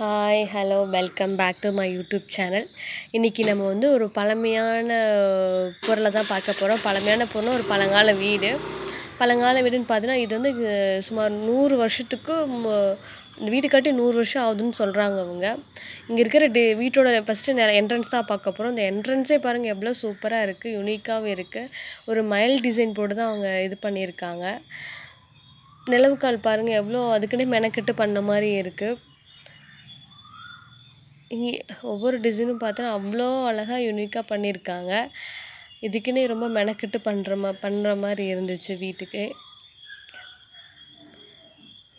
Hi, hello, welcome back to my YouTube channel. இன்றைக்கி நம்ம வந்து ஒரு பழமையான பொருளை தான் பார்க்க போகிறோம். பழமையான பொருள்னா ஒரு பழங்கால வீடு. பழங்கால வீடுன்னு பார்த்தீங்கன்னா, இது வந்து சுமார் 100 வருஷத்துக்கு இந்த வீடு கட்டி 100 வருஷம் ஆகுதுன்னு சொல்கிறாங்க அவங்க. இங்கே இருக்கிற வீட்டோட ஃபஸ்ட்டு என்ட்ரன்ஸ் தான் பார்க்க போகிறோம். இந்த என்ட்ரன்ஸே பாருங்கள் எவ்வளோ சூப்பராக இருக்குது, யுனிக்காகவும் இருக்குது. ஒரு மயில் டிசைன் போட்டு தான் அவங்க இது பண்ணியிருக்காங்க. நிலவுக்கால் பாருங்கள் எவ்வளோ அதுக்குன்னே மெனக்கெட்டு பண்ண மாதிரி இருக்குது. இங்கே ஒவ்வொரு டிசைனும் பார்த்தா அவ்வளோ அழகாக யூனிக்காக பண்ணியிருக்காங்க. இதுக்குன்னே ரொம்ப மெனக்கெட்டு பண்ணுற மாதிரி இருந்துச்சு வீட்டுக்கு.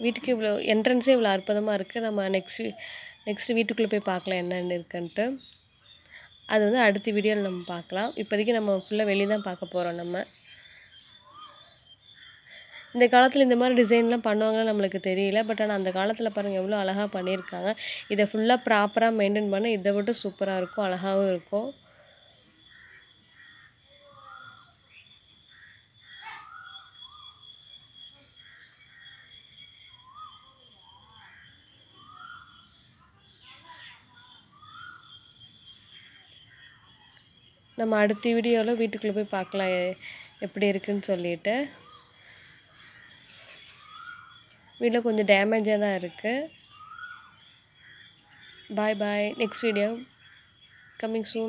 வீட்டுக்கு இவ்வளோ என்ட்ரன்ஸே இவ்வளோ அற்புதமாக இருக்குது. நம்ம நெக்ஸ்ட் வீட்டுக்குள்ளே போய் பார்க்கலாம் என்னென்ன இருக்குன்ட்டு. அது வந்து அடுத்த வீடியோவில் நம்ம பார்க்கலாம். இப்போதைக்கு நம்ம ஃபுல்லாக வெளியே தான் பார்க்க போகிறோம் நம்ம. இந்த காலத்தில் இந்த மாதிரி டிசைன்லாம் பண்ணுவாங்கன்னு நம்மளுக்கு தெரியல. பட் ஆனால் அந்த காலத்தில் பாருங்கள் எவ்வளோ அழகாக பண்ணியிருக்காங்க. இதை ஃபுல்லாக ப்ராப்பராக மெயின்டைன் பண்ண இதை விட சூப்பராக இருக்கும், அழகாகவும் இருக்கும். நம்ம அடுத்த வீடியோவில் வீட்டுக்குள்ளே போய் பார்க்கலாம் எப்படி இருக்குன்னு சொல்லிட்டு. வீட்டில் கொஞ்சம் டேமேஜாக தான் இருக்குது. Bye bye. Next video coming சூன்.